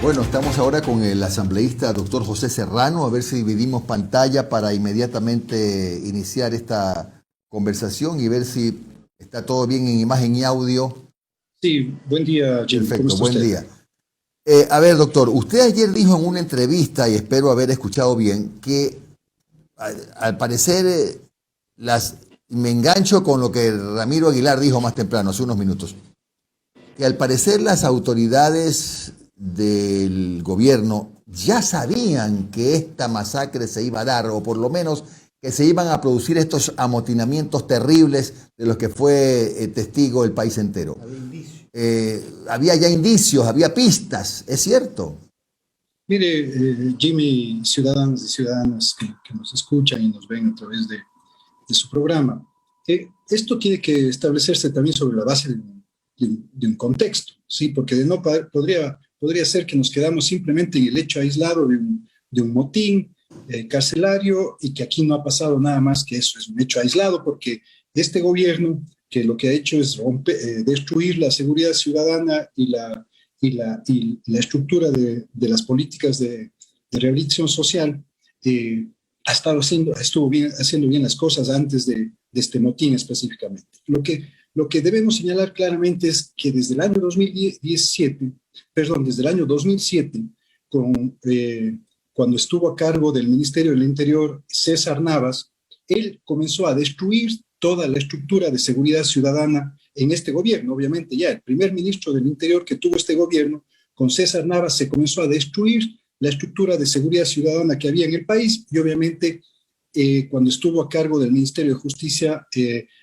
Bueno, estamos ahora con el asambleísta doctor José Serrano, a ver si dividimos pantalla para inmediatamente iniciar esta conversación y ver si está todo bien en imagen y audio. Sí, buen día, Jimmy. Perfecto, ¿Cómo está buen usted? día. A ver, doctor, usted ayer dijo en una entrevista, y espero haber escuchado bien, que al parecer me engancho con lo que Ramiro Aguilar dijo más temprano, hace unos minutos, que al parecer las autoridades del gobierno ya sabían que esta masacre se iba a dar, o por lo menos que se iban a producir estos amotinamientos terribles de los que fue testigo el país entero. Había ya indicios, había pistas, ¿es cierto? Mire, Jimmy, ciudadanos y ciudadanas que nos escuchan y nos ven a través de su programa, esto tiene que establecerse también sobre la base de un contexto, ¿sí? Porque de no podría ser que nos quedamos simplemente en el hecho aislado de un motín carcelario y que aquí no ha pasado nada más que eso, es un hecho aislado, porque este gobierno que lo que ha hecho es destruir la seguridad ciudadana y la estructura de las políticas de rehabilitación social, estuvo haciendo bien las cosas antes de este motín específicamente. Lo que debemos señalar claramente es que desde el año 2007, cuando estuvo a cargo del Ministerio del Interior César Navas, él comenzó a destruir toda la estructura de seguridad ciudadana en este gobierno. Obviamente ya el primer ministro del Interior que tuvo este gobierno, con César Navas, se comenzó a destruir la estructura de seguridad ciudadana que había en el país y obviamente cuando estuvo a cargo del Ministerio de Justicia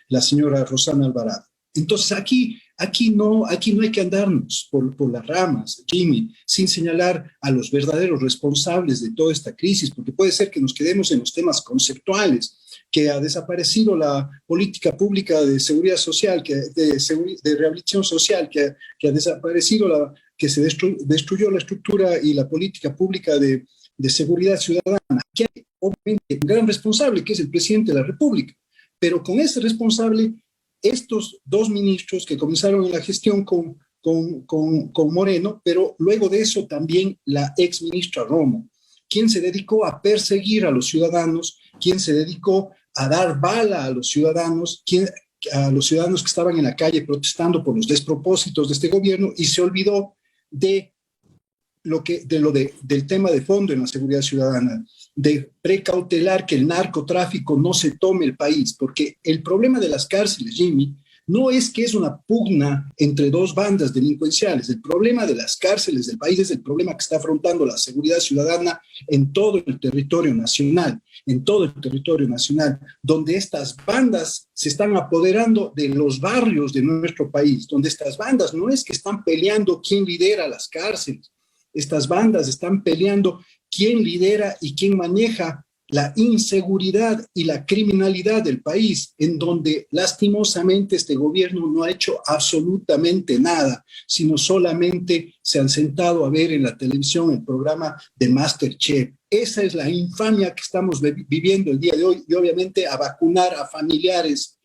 la señora Rosana Alvarado. Entonces aquí no hay que andarnos por las ramas, Jimmy, sin señalar a los verdaderos responsables de toda esta crisis, porque puede ser que nos quedemos en los temas conceptuales, que ha desaparecido la política pública de seguridad social, de rehabilitación social, que ha desaparecido que se destruyó la estructura y la política pública de seguridad ciudadana. Aquí hay obviamente un gran responsable, que es el presidente de la República, pero con ese responsable, estos dos ministros que comenzaron en la gestión con Moreno, pero luego de eso también la ex ministra Romo, quien se dedicó a perseguir a los ciudadanos, quien se dedicó a dar bala a los ciudadanos, a los ciudadanos que estaban en la calle protestando por los despropósitos de este gobierno, y se olvidó del tema de fondo en la seguridad ciudadana, de precautelar que el narcotráfico no se tome el país, porque el problema de las cárceles, Jimmy, no es que es una pugna entre dos bandas delincuenciales. El problema de las cárceles del país es el problema que está afrontando la seguridad ciudadana en todo el territorio nacional, donde estas bandas se están apoderando de los barrios de nuestro país, donde estas bandas no es que están peleando quién lidera las cárceles, estas bandas están peleando quién lidera y quién maneja la inseguridad y la criminalidad del país, en donde lastimosamente este gobierno no ha hecho absolutamente nada, sino solamente se han sentado a ver en la televisión el programa de MasterChef. Esa es la infamia que estamos viviendo el día de hoy, y obviamente a vacunar a familiares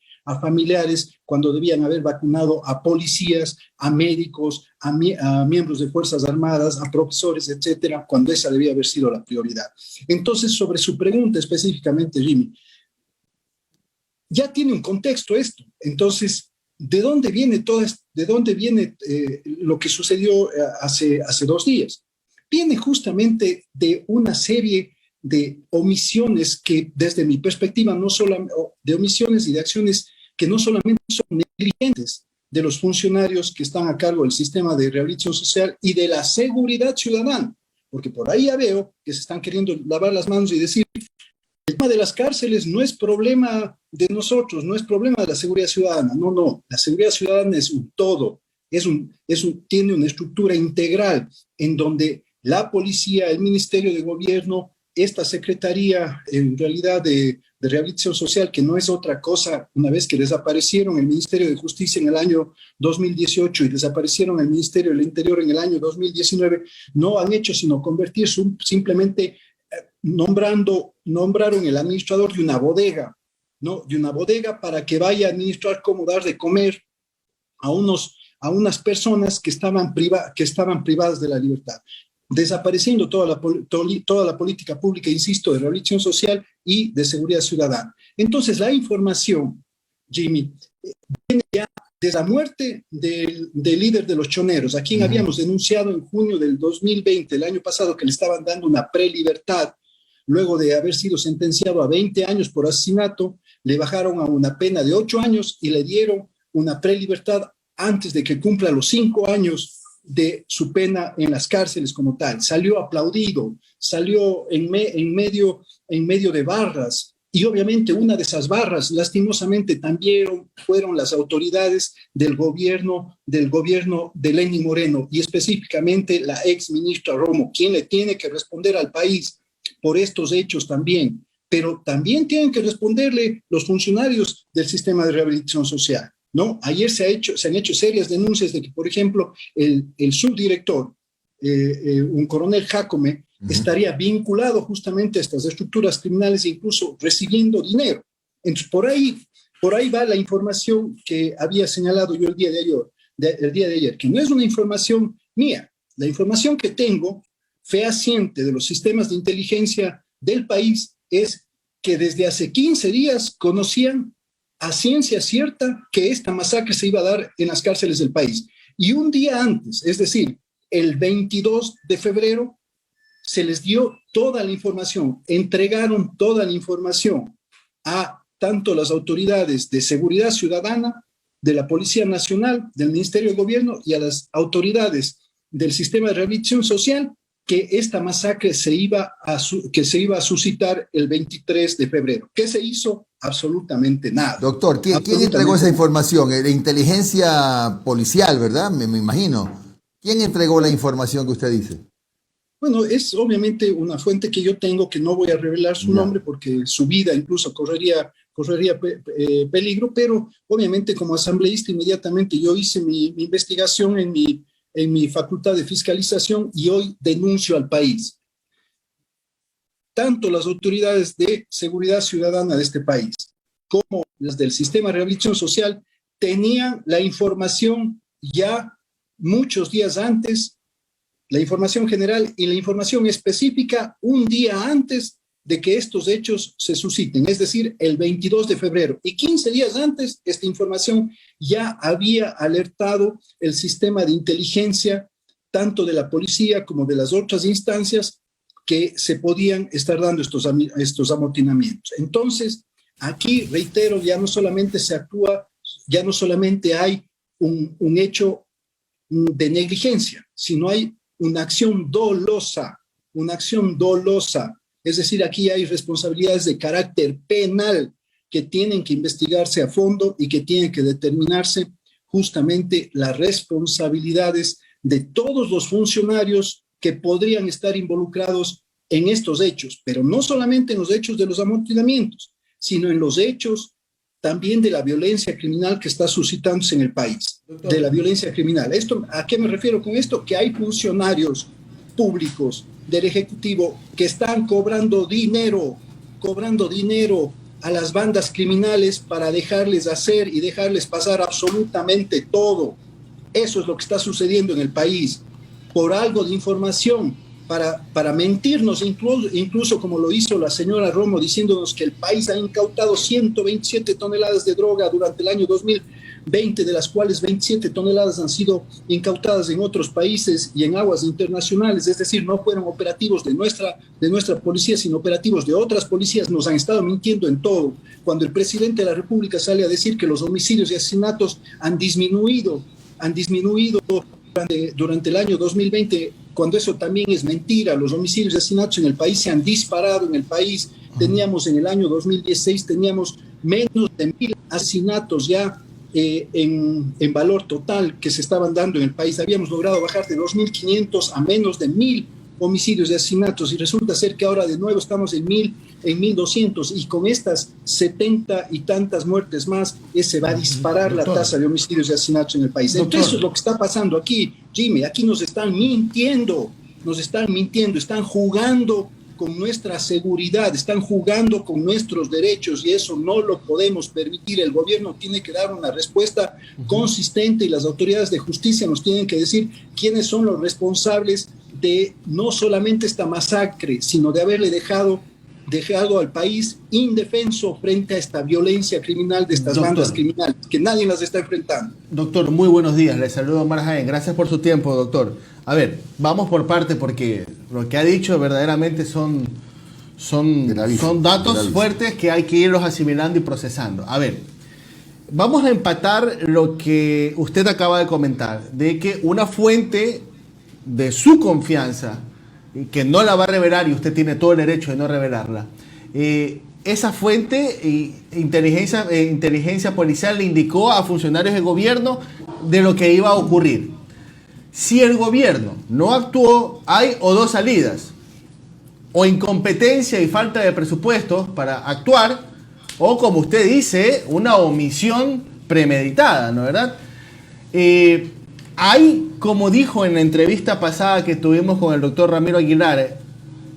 cuando debían haber vacunado a policías, a médicos, a miembros de Fuerzas Armadas, a profesores, etcétera, cuando esa debía haber sido la prioridad. Entonces, sobre su pregunta específicamente, Jimmy, ya tiene un contexto esto. Entonces, ¿de dónde viene lo que sucedió hace 2 días? Viene justamente de una serie de omisiones que, desde mi perspectiva, de omisiones y de acciones que no solamente son negligentes de los funcionarios que están a cargo del sistema de rehabilitación social y de la seguridad ciudadana, porque por ahí ya veo que se están queriendo lavar las manos y decir: el tema de las cárceles no es problema de nosotros, no es problema de la seguridad ciudadana. No, la seguridad ciudadana es un todo, tiene una estructura integral en donde la policía, el Ministerio de Gobierno, esta Secretaría en realidad de Rehabilitación Social, que no es otra cosa, una vez que desaparecieron el Ministerio de Justicia en el año 2018 y desaparecieron el Ministerio del Interior en el año 2019, no han hecho sino convertirse simplemente nombraron el administrador de una bodega, ¿no? De una bodega para que vaya a administrar cómo dar de comer a unas personas que estaban privadas de la libertad. desapareciendo toda la política pública, insisto, de rehabilitación social y de seguridad ciudadana. Entonces, la información, Jimmy, viene ya desde la muerte del líder de los choneros, a quien habíamos denunciado en junio del 2020, el año pasado, que le estaban dando una prelibertad, luego de haber sido sentenciado a 20 años por asesinato, le bajaron a una pena de 8 años y le dieron una prelibertad antes de que cumpla los 5 años de su pena en las cárceles como tal. Salió aplaudido, salió en medio de barras, y obviamente una de esas barras, lastimosamente, también fueron las autoridades del gobierno de Lenín Moreno, y específicamente la ex ministra Romo, quien le tiene que responder al país por estos hechos también, pero también tienen que responderle los funcionarios del sistema de rehabilitación social, ¿no? Ayer se han hecho serias denuncias de que, por ejemplo, el subdirector, un coronel Jacome, estaría vinculado justamente a estas estructuras criminales e incluso recibiendo dinero. Entonces, por ahí va la información que había señalado yo el día de ayer, que no es una información mía. La información que tengo, fehaciente de los sistemas de inteligencia del país, es que desde hace 15 días conocían a ciencia cierta que esta masacre se iba a dar en las cárceles del país. Y un día antes, es decir, el 22 de febrero, se les dio toda la información, entregaron toda la información a tanto las autoridades de seguridad ciudadana, de la Policía Nacional, del Ministerio de Gobierno y a las autoridades del sistema de rehabilitación social, que esta masacre se iba a suscitar el 23 de febrero. ¿Qué se hizo? Absolutamente nada. Doctor, ¿quién entregó esa información? De inteligencia policial, ¿verdad? Me imagino. ¿Quién entregó la información que usted dice? Bueno, es obviamente una fuente que yo tengo, que no voy a revelar su nombre porque su vida incluso correría peligro, pero obviamente como asambleísta inmediatamente yo hice mi investigación en mi facultad de fiscalización y hoy denuncio al país. Tanto las autoridades de seguridad ciudadana de este país como las del sistema de rehabilitación social tenían la información ya muchos días antes, la información general y la información específica un día antes de que estos hechos se susciten, es decir, el 22 de febrero. Y 15 días antes, esta información ya había alertado el sistema de inteligencia, tanto de la policía como de las otras instancias, que se podían estar dando estos amotinamientos. Entonces, aquí, reitero, ya no solamente se actúa, ya no solamente hay un hecho de negligencia, sino hay una acción dolosa, es decir, aquí hay responsabilidades de carácter penal que tienen que investigarse a fondo y que tienen que determinarse justamente las responsabilidades de todos los funcionarios que podrían estar involucrados en estos hechos, pero no solamente en los hechos de los amotinamientos, sino en los hechos también de la violencia criminal que está suscitándose en el país, de la violencia criminal. ¿A qué me refiero con esto? Que hay funcionarios públicos del Ejecutivo que están cobrando dinero a las bandas criminales para dejarles hacer y dejarles pasar absolutamente todo. Eso es lo que está sucediendo en el país, por algo de información, para mentirnos, incluso como lo hizo la señora Romo, diciéndonos que el país ha incautado 127 toneladas de droga durante el año 2020, de las cuales 27 toneladas han sido incautadas en otros países y en aguas internacionales, es decir, no fueron operativos de nuestra policía, sino operativos de otras policías. Nos han estado mintiendo en todo. Cuando el presidente de la República sale a decir que los homicidios y asesinatos han disminuido durante el año 2020, cuando eso también es mentira. Los homicidios y asesinatos en el país se han disparado en el país. Teníamos en el año 2016, teníamos menos de 1,000 asesinatos ya en valor total que se estaban dando en el país. Habíamos logrado bajar de 2.500 a menos de 1,000 homicidios y asesinatos, y resulta ser que ahora de nuevo estamos en 1,200, y con estas 70 y tantas muertes más, se va a disparar la tasa de homicidios y asesinatos en el país. Entonces, eso es lo que está pasando aquí, Jimmy. Aquí nos están mintiendo, están jugando con nuestra seguridad, están jugando con nuestros derechos, y eso no lo podemos permitir. El gobierno tiene que dar una respuesta consistente, y las autoridades de justicia nos tienen que decir quiénes son los responsables de no solamente esta masacre, sino de haberle dejado al país indefenso frente a esta violencia criminal de estas bandas criminales, que nadie las está enfrentando. Doctor, muy buenos días. Le saludo Omar Jaén. Gracias por su tiempo, doctor. A ver, vamos por parte porque lo que ha dicho verdaderamente son datos fuertes que hay que irlos asimilando y procesando. A ver, vamos a empatar lo que usted acaba de comentar, de que una fuente de su confianza, que no la va a revelar y usted tiene todo el derecho de no revelarla, esa fuente, inteligencia policial, le indicó a funcionarios de gobierno de lo que iba a ocurrir. Si el gobierno no actuó, hay o dos salidas: o incompetencia y falta de presupuesto para actuar, o, como usted dice, una omisión premeditada, ¿no es verdad? Hay, como dijo en la entrevista pasada que tuvimos con el doctor Ramiro Aguilar,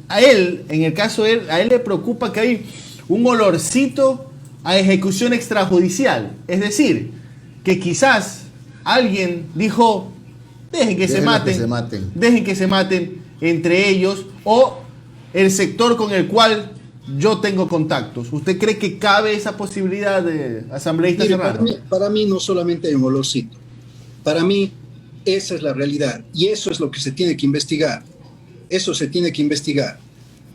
a él, en el caso de él, a él le preocupa que hay un olorcito a ejecución extrajudicial. Es decir, que quizás alguien dijo, dejen que se maten entre ellos, o el sector con el cual yo tengo contactos. ¿Usted cree que cabe esa posibilidad de asambleísta Serrano? Para mí no solamente hay un olorcito. Para mí esa es la realidad y eso es lo que se tiene que investigar. Eso se tiene que investigar.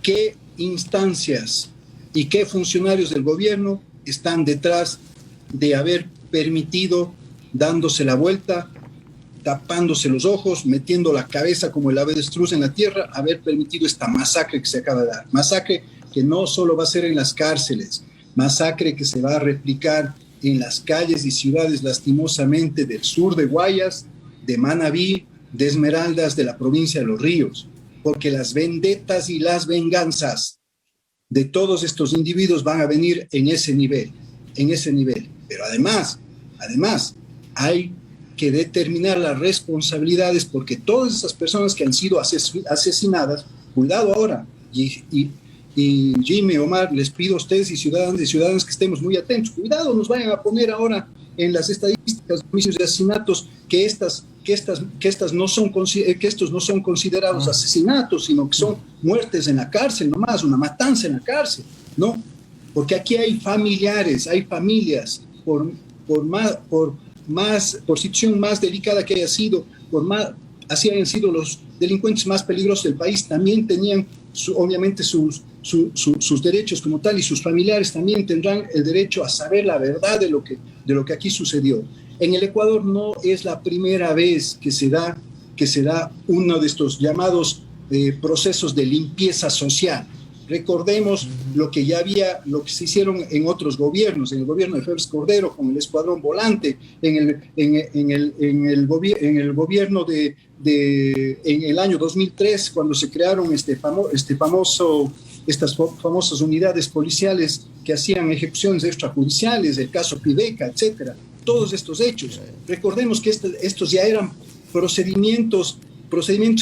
¿Qué instancias y qué funcionarios del gobierno están detrás de haber permitido, dándose la vuelta, tapándose los ojos, metiendo la cabeza como el avestruz en la tierra, haber permitido esta masacre que se acaba de dar? Masacre que no solo va a ser en las cárceles, masacre que se va a replicar en las calles y ciudades, lastimosamente, del sur de Guayas, de Manabí, de Esmeraldas, de la provincia de Los Ríos, porque las vendetas y las venganzas de todos estos individuos van a venir en ese nivel. Pero además, hay que determinar las responsabilidades, porque todas esas personas que han sido asesinadas, cuidado ahora, y Jimmy, Omar, les pido a ustedes y ciudadanas que estemos muy atentos. Cuidado, nos vayan a poner ahora en las estadísticas de homicidios y asesinatos que estos no son considerados asesinatos, sino que son muertes en la cárcel nomás, una matanza en la cárcel, ¿no? Porque aquí hay familiares, hay familias, por situación más delicada que haya sido, así hayan sido los delincuentes más peligrosos del país, también tenían obviamente sus derechos como tal, y sus familiares también tendrán el derecho a saber la verdad de lo que aquí sucedió. En el Ecuador no es la primera vez que se da uno de estos llamados procesos de limpieza social. Recordemos lo que se hicieron en otros gobiernos, en el gobierno de Félix Cordero con el Escuadrón Volante, en el gobierno en el año 2003, cuando se crearon estas famosas unidades policiales que hacían ejecuciones extrajudiciales, el caso Pideca, etcétera. Todos estos hechos. Recordemos que estos ya eran procedimientos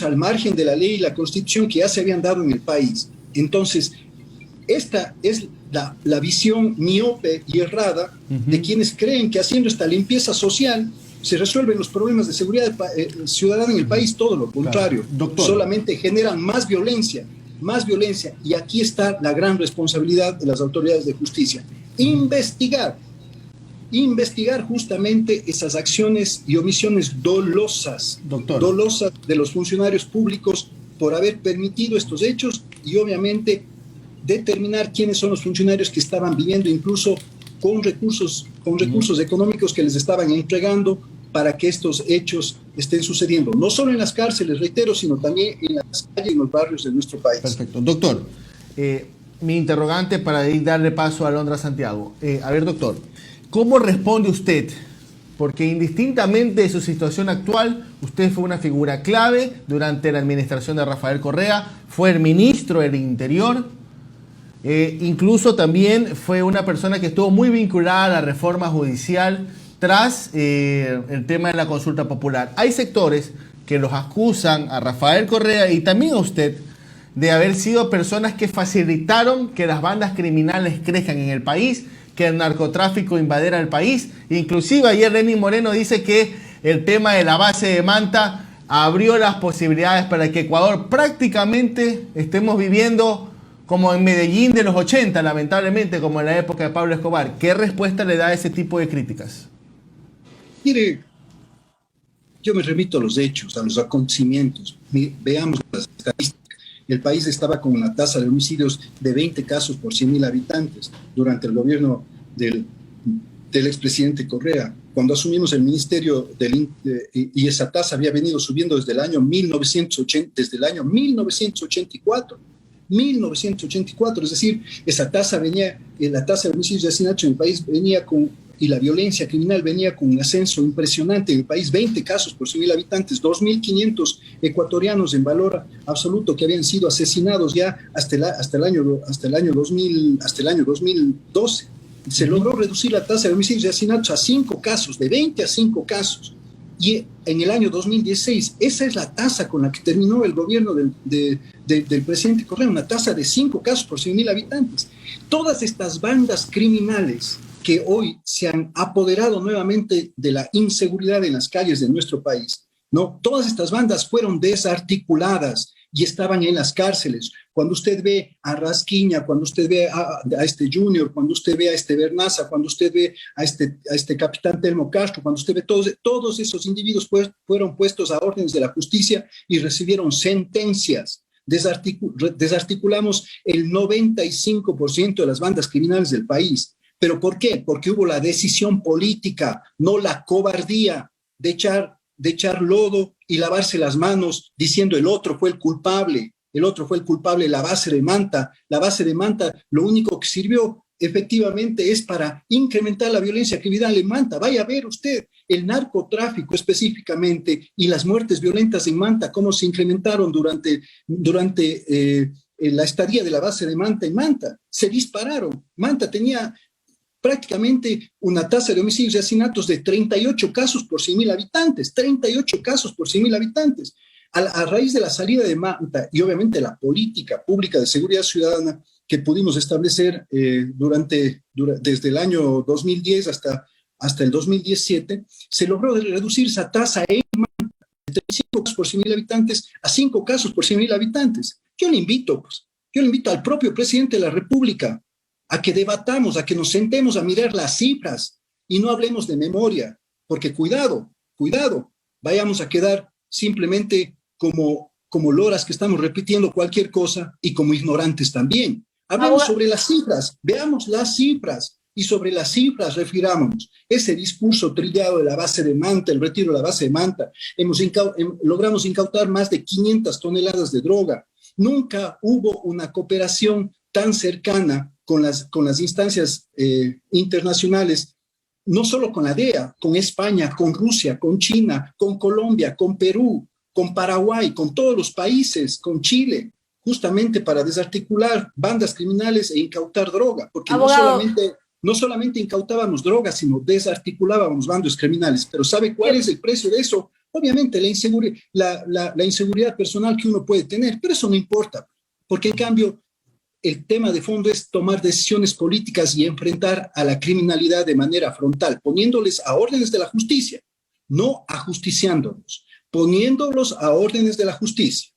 al margen de la ley y la Constitución que ya se habían dado en el país. Entonces, esta es la visión miope y errada de quienes creen que haciendo esta limpieza social se resuelven los problemas de seguridad ciudadana en el país. Todo lo contrario, solamente generan más violencia, y aquí está la gran responsabilidad de las autoridades de justicia: investigar justamente esas acciones y omisiones dolosas de los funcionarios públicos por haber permitido estos hechos, y obviamente determinar quiénes son los funcionarios que estaban viviendo incluso con recursos económicos que les estaban entregando para que estos hechos estén sucediendo, no solo en las cárceles, reitero, sino también en las calles y en los barrios de nuestro país. Perfecto. Doctor, mi interrogante para darle paso a Alondra Santiago. A ver, doctor, ¿cómo responde usted? Porque indistintamente de su situación actual, usted fue una figura clave durante la administración de Rafael Correa, fue el ministro del Interior, incluso también fue una persona que estuvo muy vinculada a la reforma judicial tras el tema de la consulta popular. Hay sectores que los acusan a Rafael Correa y también a usted de haber sido personas que facilitaron que las bandas criminales crezcan en el país, que el narcotráfico invadiera el país. Inclusive ayer Lenín Moreno dice que el tema de la base de Manta abrió las posibilidades para que Ecuador prácticamente estemos viviendo como en Medellín de los 80, lamentablemente, como en la época de Pablo Escobar. ¿Qué respuesta le da a ese tipo de críticas? Mire, yo me remito a los hechos, a los acontecimientos. Veamos las estadísticas. El país estaba con una tasa de homicidios de 20 casos por 100.000 habitantes durante el gobierno del expresidente Correa. Cuando asumimos el ministerio y esa tasa había venido subiendo desde el año 1984. 1984, es decir, esa tasa venía, la tasa de homicidios y asesinatos en el país venía y la violencia criminal venía con un ascenso impresionante en el país, 20 casos por 100.000 habitantes, 2.500 ecuatorianos en valor absoluto que habían sido asesinados ya hasta el año 2012. Se logró reducir la tasa de homicidios y asesinatos a 5 casos, de 20 a 5 casos. Y en el año 2016, esa es la tasa con la que terminó el gobierno del presidente Correa, una tasa de 5 casos por 100.000 habitantes. Todas estas bandas criminales que hoy se han apoderado nuevamente de la inseguridad en las calles de nuestro país, ¿no? Todas estas bandas fueron desarticuladas y estaban en las cárceles. Cuando usted ve a Rasquiña, cuando usted ve a este Junior, cuando usted ve a este Bernaza, cuando usted ve a este capitán Telmo Castro, cuando usted ve todos esos individuos fueron puestos a órdenes de la justicia y recibieron sentencias. Desarticulamos el 95% de las bandas criminales del país. ¿Pero por qué? Porque hubo la decisión política, no la cobardía de echar lodo y lavarse las manos diciendo el otro fue el culpable, la base de Manta. La base de Manta lo único que sirvió efectivamente es para incrementar la violencia criminal en Manta. Vaya a ver usted el narcotráfico específicamente y las muertes violentas en Manta, cómo se incrementaron durante la estadía de la base de Manta en Manta. Se dispararon. Manta tenía prácticamente una tasa de homicidios y asesinatos de 38 casos por 100.000 habitantes, 38 casos por 100.000 habitantes. A raíz de la salida de Manta y obviamente la política pública de seguridad ciudadana que pudimos establecer desde el año 2010 hasta el 2017, se logró reducir esa tasa en Manta de 35 casos por 100.000 habitantes a 5 casos por 100.000 habitantes. Yo le invito al propio presidente de la República a que debatamos, a que nos sentemos a mirar las cifras y no hablemos de memoria, porque cuidado, vayamos a quedar simplemente como loras que estamos repitiendo cualquier cosa y como ignorantes también. Hablemos sobre las cifras, veamos las cifras y sobre las cifras refirámonos. Ese discurso trillado de la base de Manta, el retiro de la base de Manta, logramos incautar más de 500 toneladas de droga. Nunca hubo una cooperación tan cercana con las instancias internacionales, no solo con la DEA, con España, con Rusia, con China, con Colombia, con Perú, con Paraguay, con todos los países, con Chile, justamente para desarticular bandas criminales e incautar droga, porque no solamente incautábamos droga, sino desarticulábamos bandas criminales. Pero ¿sabe cuál es el precio de eso? Obviamente la inseguridad personal que uno puede tener, pero eso no importa, porque en cambio el tema de fondo es tomar decisiones políticas y enfrentar a la criminalidad de manera frontal, poniéndoles a órdenes de la justicia, no ajusticiándolos, poniéndolos a órdenes de la justicia.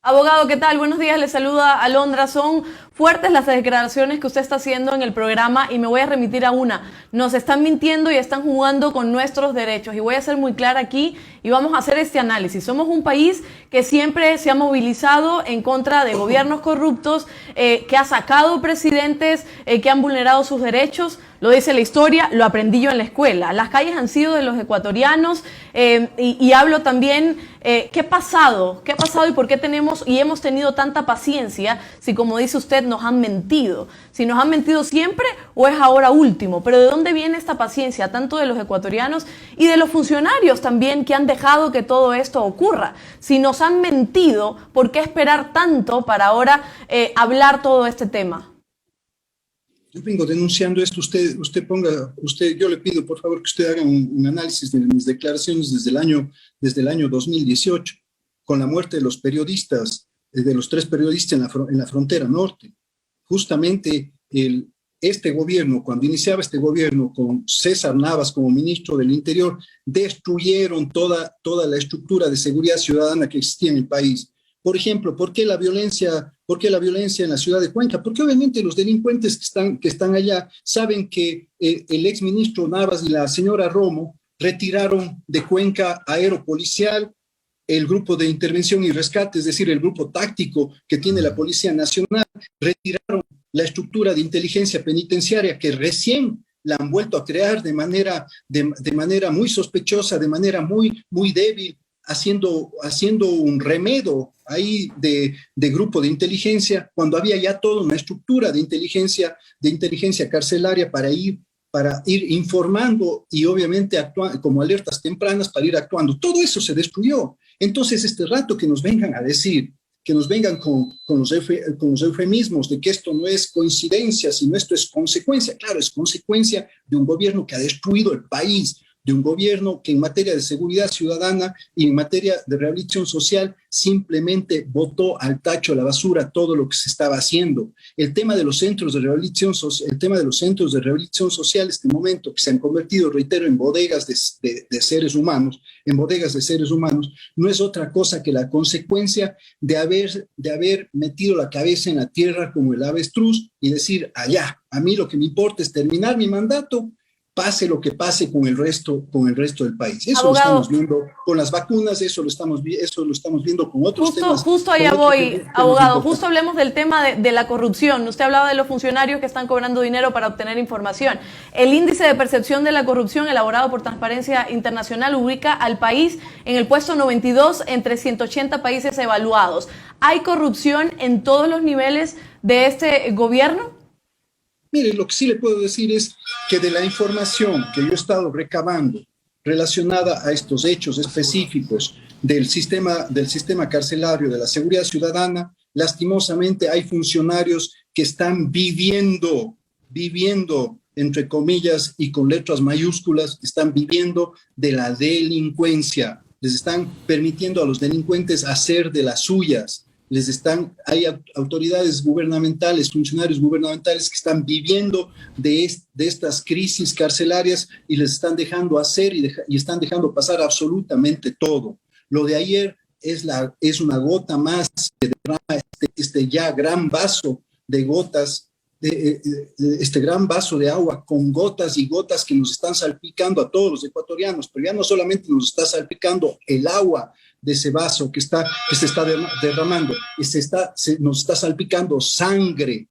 Abogado, ¿qué tal? Buenos días, le saluda Alondra. Son fuertes las declaraciones que usted está haciendo en el programa y me voy a remitir a una. Nos están mintiendo y están jugando con nuestros derechos. Y voy a ser muy clara aquí y vamos a hacer este análisis. Somos un país que siempre se ha movilizado en contra de gobiernos corruptos, que ha sacado presidentes que han vulnerado sus derechos. Lo dice la historia, lo aprendí yo en la escuela. Las calles han sido de los ecuatorianos y hablo también, ¿qué ha pasado y por qué hemos tenido tanta paciencia si, como dice usted, nos han mentido? Si nos han mentido siempre o es ahora último. Pero ¿de dónde viene esta paciencia, tanto de los ecuatorianos y de los funcionarios también que han dejado que todo esto ocurra? Si nos han mentido, ¿por qué esperar tanto para ahora hablar todo este tema? Yo vengo denunciando esto, yo le pido por favor que usted haga un análisis de mis declaraciones desde el año 2018, con la muerte de los periodistas, de los 3 periodistas en la frontera norte. Justamente este gobierno, cuando iniciaba este gobierno con César Navas como ministro del Interior, destruyeron toda la estructura de seguridad ciudadana que existía en el país. Por ejemplo, ¿por qué la violencia en la ciudad de Cuenca? Porque obviamente los delincuentes que están allá saben que el exministro Navas y la señora Romo retiraron de Cuenca aeropolicial, el grupo de intervención y rescate, es decir, el grupo táctico que tiene la Policía Nacional, retiraron la estructura de inteligencia penitenciaria que recién la han vuelto a crear de manera muy sospechosa, de manera muy débil, haciendo un remedo ahí de grupo de inteligencia, cuando había ya toda una estructura de inteligencia carcelaria para ir informando y obviamente actuar como alertas tempranas para ir actuando. Todo eso se destruyó. Entonces, este rato que nos vengan a decir, que nos vengan con los eufemismos de que esto no es coincidencia, sino esto es consecuencia. Claro, es consecuencia de un gobierno que ha destruido el país, de un gobierno que en materia de seguridad ciudadana y en materia de rehabilitación social simplemente botó al tacho, a la basura, todo lo que se estaba haciendo. El tema de los centros de rehabilitación social, en este momento, que se han convertido, reitero, en bodegas de seres humanos, no es otra cosa que la consecuencia de haber metido la cabeza en la tierra como el avestruz y decir, allá, a mí lo que me importa es terminar mi mandato, pase lo que pase con el resto del país. Eso Abogado, lo estamos viendo con las vacunas, eso lo estamos viendo con otros temas. Justo allá voy, abogado, justo hablemos del tema de la corrupción. Usted hablaba de los funcionarios que están cobrando dinero para obtener información. El índice de percepción de la corrupción elaborado por Transparencia Internacional ubica al país en el puesto 92 entre 180 países evaluados. ¿Hay corrupción en todos los niveles de este gobierno? Mire, lo que sí le puedo decir es que de la información que yo he estado recabando relacionada a estos hechos específicos del sistema carcelario, de la seguridad ciudadana, lastimosamente hay funcionarios que están viviendo, entre comillas y con letras mayúsculas, están viviendo de la delincuencia. Les están permitiendo a los delincuentes hacer de las suyas. Hay autoridades gubernamentales, funcionarios gubernamentales que están viviendo de estas crisis carcelarias y les están dejando hacer y están dejando pasar absolutamente todo. Lo de ayer es una gota más que derrama este ya gran vaso de gotas, este gran vaso de agua con gotas y gotas que nos están salpicando a todos los ecuatorianos, pero ya no solamente nos está salpicando el agua de ese vaso que se está derramando, nos está salpicando sangre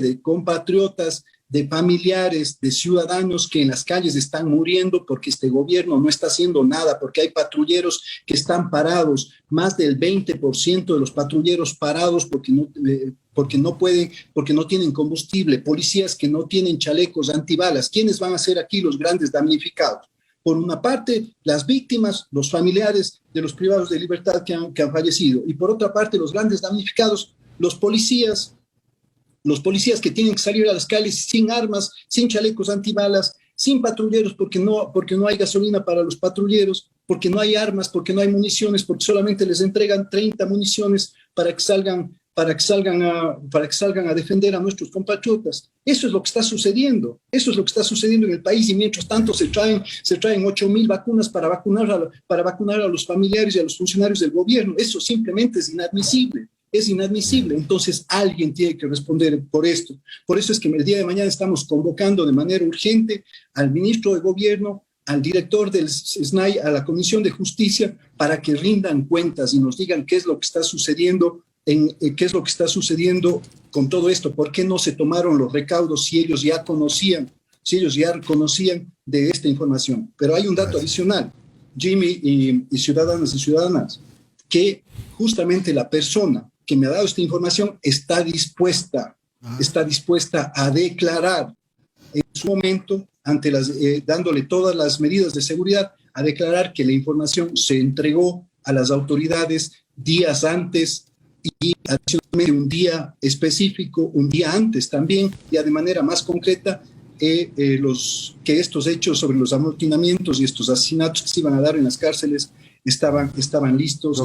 de compatriotas, de familiares, de ciudadanos que en las calles están muriendo porque este gobierno no está haciendo nada, porque hay patrulleros que están parados, más del 20% de los patrulleros parados porque no tienen combustible, policías que no tienen chalecos antibalas. ¿Quiénes van a ser aquí los grandes damnificados? Por una parte, las víctimas, los familiares de los privados de libertad que han fallecido, y por otra parte, los grandes damnificados, los policías que tienen que salir a las calles sin armas, sin chalecos antibalas, sin patrulleros porque no hay gasolina para los patrulleros, porque no hay armas, porque no hay municiones, porque solamente les entregan 30 municiones para que salgan a defender a nuestros compatriotas. Eso es lo que está sucediendo. Eso es lo que está sucediendo en el país, y mientras tanto se traen 8,000 vacunas para vacunar a los familiares y a los funcionarios del gobierno. Eso simplemente es inadmisible. Es inadmisible. Entonces alguien tiene que responder por esto. Por eso es que el día de mañana estamos convocando de manera urgente al ministro de Gobierno, al director del SNAI, a la Comisión de Justicia, para que rindan cuentas y nos digan qué es lo que está sucediendo con todo esto. ¿Por qué no se tomaron los recaudos si ellos ya conocían de esta información? Pero hay un dato adicional, Jimmy y ciudadanos y ciudadanas, que justamente la persona que me ha dado esta información está dispuesta a declarar en su momento, dándole todas las medidas de seguridad, a declarar que la información se entregó a las autoridades días antes y adicionalmente un día específico, un día antes también, ya de manera más concreta, que estos hechos sobre los amotinamientos y estos asesinatos que se iban a dar en las cárceles estaban listos.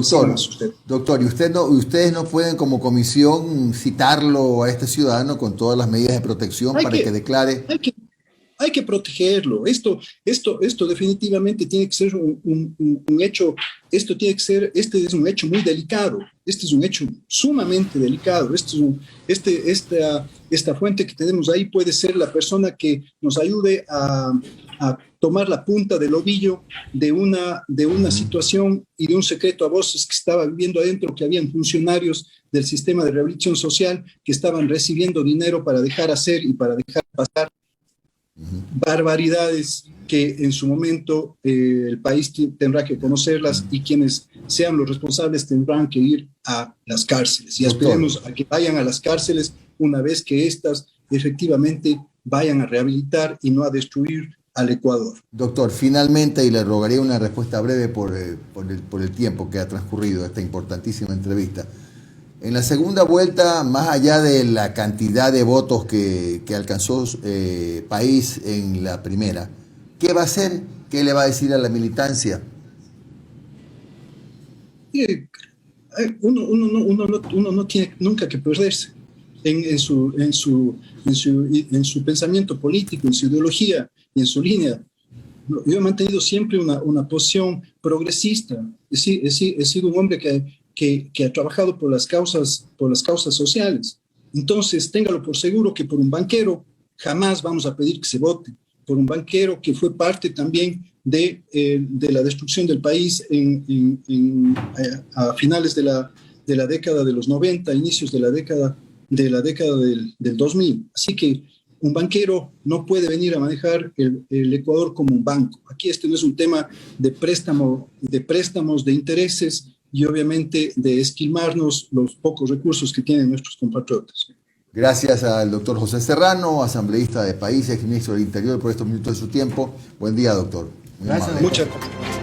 Doctor, ¿y ustedes no pueden como comisión citarlo a este ciudadano con todas las medidas de protección para que declare? Hay que protegerlo. Esto definitivamente tiene que ser un hecho. Este es un hecho muy delicado. Este es un hecho sumamente delicado. Esta fuente que tenemos ahí puede ser la persona que nos ayude a tomar la punta del ovillo de una situación y de un secreto a voces que estaba viviendo adentro, que habían funcionarios del sistema de rehabilitación social que estaban recibiendo dinero para dejar hacer y para dejar pasar barbaridades que en su momento el país tendrá que conocerlas y quienes sean los responsables tendrán que ir a las cárceles. Y esperemos a que vayan a las cárceles una vez que éstas efectivamente vayan a rehabilitar y no a destruir al Ecuador. Doctor, finalmente, y le rogaría una respuesta breve por el tiempo que ha transcurrido esta importantísima entrevista. En la segunda vuelta, más allá de la cantidad de votos que alcanzó país en la primera, ¿qué va a hacer? ¿Qué le va a decir a la militancia? Uno no tiene nunca que perderse en su pensamiento político, en su ideología y en su línea. Yo he mantenido siempre una posición progresista. He sido un hombre que ha trabajado por las causas sociales. Entonces, téngalo por seguro que por un banquero jamás vamos a pedir que se vote. Por un banquero que fue parte también de la destrucción del país a finales de la década de los 90, inicios de la década del 2000. Así que un banquero no puede venir a manejar el Ecuador como un banco. Aquí este no es un tema de préstamos, de intereses y obviamente de esquilmarnos los pocos recursos que tienen nuestros compatriotas. Gracias al doctor José Serrano, asambleísta de país, exministro del Interior, por estos minutos de su tiempo. Buen día, doctor. Gracias. Muchas gracias.